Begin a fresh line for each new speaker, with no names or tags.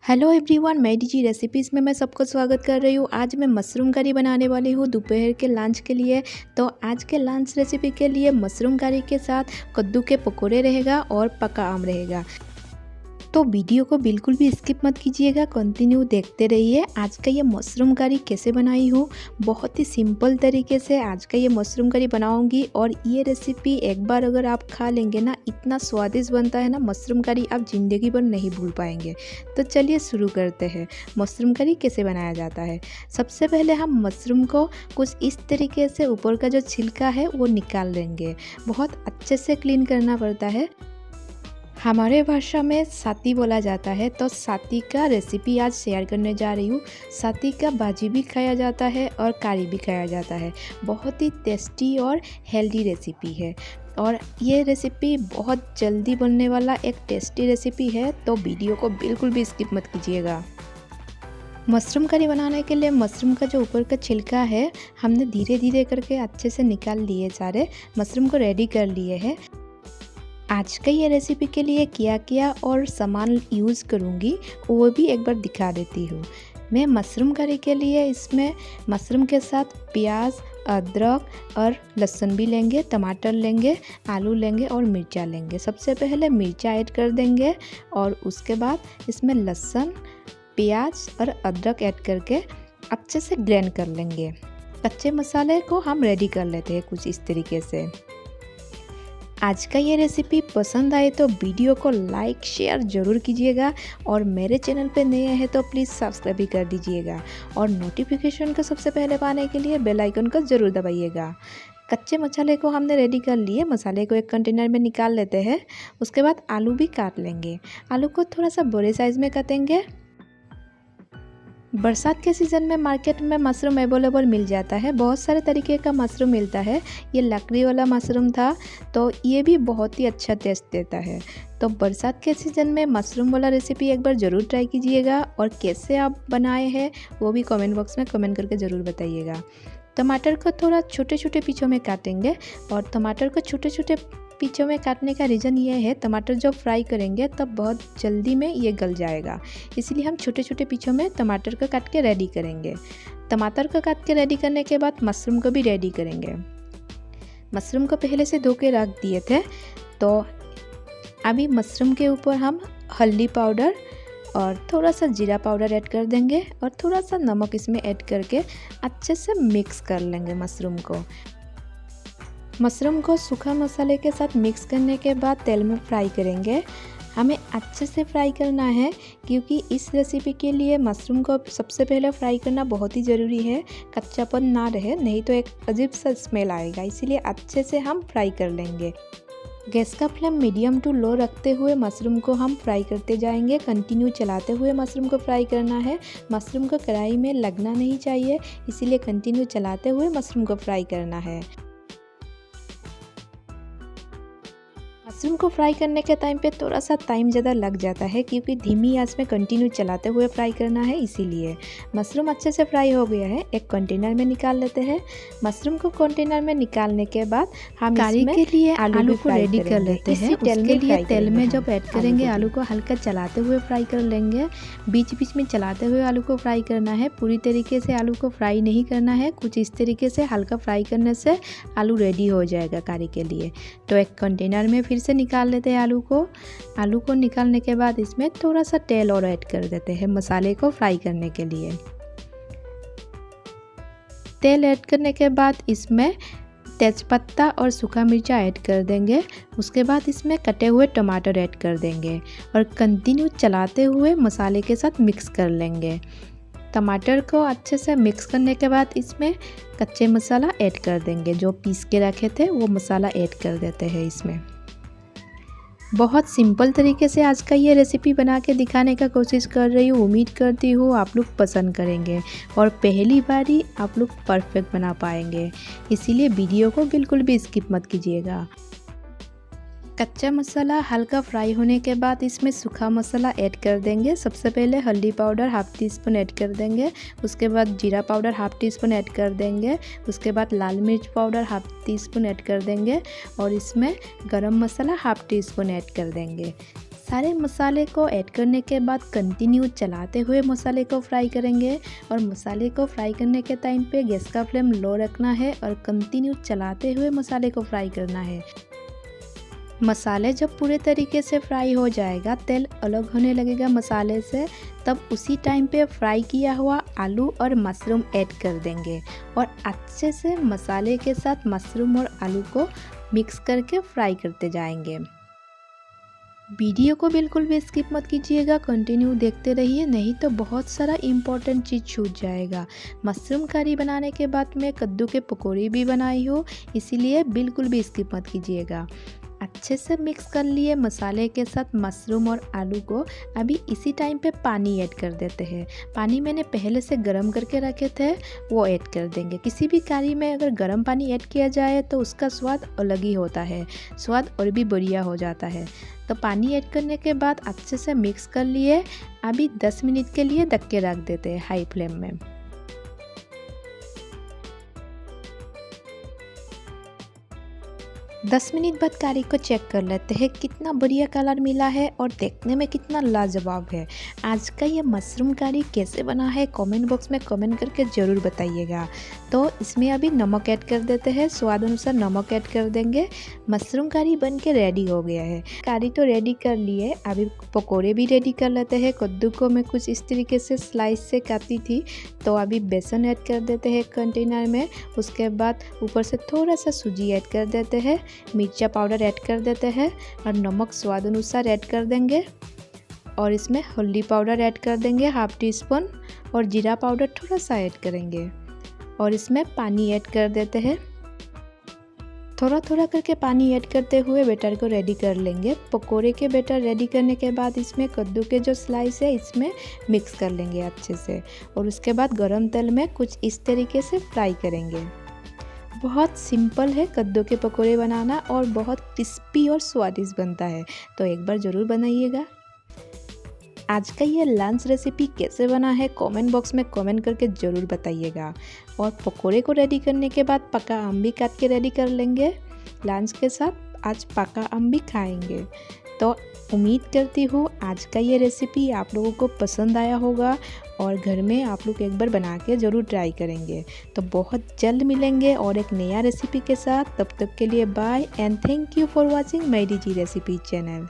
Hello everyone, मैं DG recipes में मैं सबको स्वागत कर रही हूँ। आज मैं मशरूम करी बनाने वाली हूँ दोपहर के लंच के लिए। तो आज के लंच रेसिपी के लिए मशरूम करी के साथ कद्दू के पकोड़े रहेगा और पका आम रहेगा। तो वीडियो को बिल्कुल भी स्किप मत कीजिएगा, कंटिन्यू देखते रहिए। आज का ये मशरूम करी कैसे बनाई हूँ, बहुत ही सिंपल तरीके से आज का ये मशरूम करी बनाऊंगी। और ये रेसिपी एक बार अगर आप खा लेंगे ना, इतना स्वादिष्ट बनता है ना मशरूम करी, आप ज़िंदगी भर नहीं भूल पाएंगे। तो चलिए शुरू करते हैं। मशरूम करी कैसे बनाया जाता है। सबसे पहले हम मशरूम को कुछ इस तरीके से ऊपर का जो छिलका है वो निकाल लेंगे। बहुत अच्छे से क्लीन करना पड़ता है। हमारे भाषा में साती बोला जाता है, तो साती का रेसिपी आज शेयर करने जा रही हूँ। साती का भाजी भी खाया जाता है और करी भी खाया जाता है। बहुत ही टेस्टी और हेल्दी रेसिपी है और ये रेसिपी बहुत जल्दी बनने वाला एक टेस्टी रेसिपी है। तो वीडियो को बिल्कुल भी स्किप मत कीजिएगा। मशरूम करी बनाने के लिए मशरूम का जो ऊपर का छिलका है हमने धीरे धीरे करके अच्छे से निकाल लिए। सारे मशरूम को रेडी कर लिए हैं। आज का ये रेसिपी के लिए क्या और सामान यूज़ करूँगी वो भी एक बार दिखा देती हूँ। मैं मशरूम करी के लिए इसमें मशरूम के साथ प्याज, अदरक और लहसुन भी लेंगे, टमाटर लेंगे, आलू लेंगे और मिर्चा लेंगे। सबसे पहले मिर्चा ऐड कर देंगे और उसके बाद इसमें लहसुन, प्याज और अदरक ऐड करके अच्छे से ग्राइंड कर लेंगे। कच्चे मसाले को हम रेडी कर लेते हैं कुछ इस तरीके से। आज का ये रेसिपी पसंद आए तो वीडियो को लाइक शेयर ज़रूर कीजिएगा और मेरे चैनल पे नए हैं तो प्लीज़ सब्सक्राइब भी कर दीजिएगा और नोटिफिकेशन को सबसे पहले पाने के लिए बेल आइकन को ज़रूर दबाइएगा। कच्चे मसाले को हमने रेडी कर लिए। मसाले को एक कंटेनर में निकाल लेते हैं। उसके बाद आलू भी काट लेंगे। आलू को थोड़ा सा बड़े साइज़ में काटेंगे। बरसात के सीज़न में मार्केट में मशरूम अवेलेबल मिल जाता है। बहुत सारे तरीके का मशरूम मिलता है। ये लकड़ी वाला मशरूम था तो ये भी बहुत ही अच्छा टेस्ट देता है। तो बरसात के सीज़न में मशरूम वाला रेसिपी एक बार ज़रूर ट्राई कीजिएगा और कैसे आप बनाए हैं वो भी कमेंट बॉक्स में कमेंट करके ज़रूर बताइएगा। टमाटर को थोड़ा छोटे छोटे पीसों में काटेंगे और टमाटर को छोटे छोटे पीछों में काटने का रीज़न ये है, टमाटर जब फ्राई करेंगे तब बहुत जल्दी में ये गल जाएगा, इसलिए हम छोटे छोटे पीछों में टमाटर को काट के रेडी करेंगे। टमाटर को काट के रेडी करने के बाद मशरूम को भी रेडी करेंगे। मशरूम को पहले से धो के रख दिए थे। तो अभी मशरूम के ऊपर हम हल्दी पाउडर और थोड़ा सा जीरा पाउडर ऐड कर देंगे और थोड़ा सा नमक इसमें ऐड करके अच्छे से मिक्स कर लेंगे। मशरूम को सूखा मसाले के साथ मिक्स करने के बाद तेल में फ्राई करेंगे। हमें अच्छे से फ्राई करना है क्योंकि इस रेसिपी के लिए मशरूम को सबसे पहले फ्राई करना बहुत ही ज़रूरी है। कच्चापन ना रहे, नहीं तो एक अजीब सा स्मेल आएगा, इसीलिए अच्छे से हम फ्राई कर लेंगे। गैस का फ्लेम मीडियम टू लो रखते हुए मशरूम को हम फ्राई करते जाएंगे। कंटिन्यू चलाते हुए मशरूम को फ्राई करना है। मशरूम को कढ़ाई में लगना नहीं चाहिए, इसीलिए कंटिन्यू चलाते हुए मशरूम को फ्राई करना है। मशरूम को फ्राई करने के टाइम पे थोड़ा सा टाइम ज़्यादा लग जाता है क्योंकि धीमी आंच में कंटिन्यू चलाते हुए फ्राई करना है, इसीलिए। मशरूम अच्छे से फ्राई हो गया है, एक कंटेनर में निकाल लेते हैं। मशरूम को कंटेनर में निकालने के बाद हम
करी के लिए आलू को रेडी कर लेते हैं।
तेल में जब ऐड करेंगे आलू को हल्का चलाते हुए फ्राई कर लेंगे। बीच बीच में चलाते हुए आलू को फ्राई करना है। पूरी तरीके से आलू को फ्राई नहीं करना है, कुछ इस तरीके से हल्का फ्राई करने से आलू रेडी हो जाएगा करी के लिए। तो एक कंटेनर में फिर से निकाल लेते हैं आलू को निकालने के बाद इसमें थोड़ा सा तेल और ऐड कर देते हैं मसाले को फ्राई करने के लिए। तेल ऐड करने के बाद इसमें तेज़पत्ता और सूखा मिर्चा ऐड कर देंगे। उसके बाद इसमें कटे हुए टमाटर ऐड कर देंगे और कंटिन्यू चलाते हुए मसाले के साथ मिक्स कर लेंगे। टमाटर को अच्छे से मिक्स करने के बाद इसमें कच्चे मसाला ऐड कर देंगे। जो पीस के रखे थे वो मसाला ऐड कर देते हैं इसमें। बहुत सिंपल तरीके से आज का ये रेसिपी बना के दिखाने का कोशिश कर रही हूँ। उम्मीद करती हूँ आप लोग पसंद करेंगे और पहली बार ही आप लोग परफेक्ट बना पाएंगे, इसीलिए वीडियो को बिल्कुल भी स्किप मत कीजिएगा। कच्चा मसाला हल्का फ्राई होने के बाद इसमें सूखा मसाला ऐड कर देंगे। सबसे पहले हल्दी powder half tea spoon add कर देंगे। उसके बाद जीरा powder half tea spoon add कर देंगे। उसके बाद लाल मिर्च powder half tea spoon add कर देंगे और इसमें गरम मसाला हाफ टी स्पून ऐड कर देंगे। सारे मसाले को ऐड करने के बाद कंटिन्यू चलाते हुए मसाले को फ्राई करेंगे। और मसाले को फ्राई करने के टाइम पे गैस का फ्लेम लो रखना है और कंटिन्यू चलाते हुए मसाले को फ्राई करना है। मसाले जब पूरे तरीके से फ्राई हो जाएगा, तेल अलग होने लगेगा मसाले से, तब उसी टाइम पे फ्राई किया हुआ आलू और मशरूम ऐड कर देंगे और अच्छे से मसाले के साथ मशरूम और आलू को मिक्स करके फ्राई करते जाएंगे। वीडियो को बिल्कुल भी स्किप मत कीजिएगा, कंटिन्यू देखते रहिए, नहीं तो बहुत सारा इम्पोर्टेंट चीज़ छूट जाएगा। मशरूम करी बनाने के बाद मैं कद्दू के पकौड़े भी बनाई हूँ, इसीलिए बिल्कुल भी स्किप मत कीजिएगा। अच्छे से मिक्स कर लिए मसाले के साथ मशरूम और आलू को। अभी इसी टाइम पे पानी ऐड कर देते हैं। पानी मैंने पहले से गर्म करके रखे थे, वो ऐड कर देंगे। किसी भी करी में अगर गर्म पानी ऐड किया जाए तो उसका स्वाद अलग ही होता है, स्वाद और भी बढ़िया हो जाता है। तो पानी ऐड करने के बाद अच्छे से मिक्स कर लिए। अभी 10 मिनट के लिए ढक के रख देते हैं हाई फ्लेम में। 10 मिनट बाद करी को चेक कर लेते हैं कितना बढ़िया कलर मिला है और देखने में कितना लाजवाब है। आज का ये मशरूम करी कैसे बना है कमेंट बॉक्स में कमेंट करके ज़रूर बताइएगा। तो इसमें अभी नमक ऐड कर देते हैं, स्वाद अनुसार नमक ऐड कर देंगे। मशरूम करी बन के रेडी हो गया है। करी तो रेडी कर लिए, अभी पकोड़े भी रेडी कर लेते हैं। कद्दू को मैं कुछ इस तरीके से स्लाइस से काटी थी, तो अभी बेसन ऐड कर देते हैं कंटेनर में। उसके बाद ऊपर से थोड़ा सा सूजी ऐड कर देते हैं, मिर्चा पाउडर ऐड कर देते हैं और नमक स्वाद अनुसार ऐड कर देंगे। और इसमें हल्दी पाउडर ऐड कर देंगे हाफ टी स्पून और जीरा पाउडर थोड़ा सा ऐड करेंगे। और इसमें पानी ऐड कर देते हैं। थोड़ा थोड़ा करके पानी ऐड करते हुए बैटर को रेडी कर लेंगे। पकोड़े के बैटर रेडी करने के बाद इसमें कद्दू के जो स्लाइस है इसमें मिक्स कर लेंगे अच्छे से और उसके बाद गरम तेल में कुछ इस तरीके से फ्राई करेंगे। बहुत सिंपल है कद्दू के पकोड़े बनाना और बहुत क्रिस्पी और स्वादिष्ट बनता है, तो एक बार ज़रूर बनाइएगा। आज का ये लंच रेसिपी कैसे बना है कमेंट बॉक्स में कमेंट करके ज़रूर बताइएगा। और पकोड़े को रेडी करने के बाद पका आम भी काट के रेडी कर लेंगे। लंच के साथ आज पका आम भी खाएंगे। तो उम्मीद करती हूँ आज का ये रेसिपी आप लोगों को पसंद आया होगा और घर में आप लोग एक बार बना के ज़रूर ट्राई करेंगे। तो बहुत जल्द मिलेंगे और एक नया रेसिपी के साथ। तब तक के लिए bye and thank you for watching my DG recipe channel.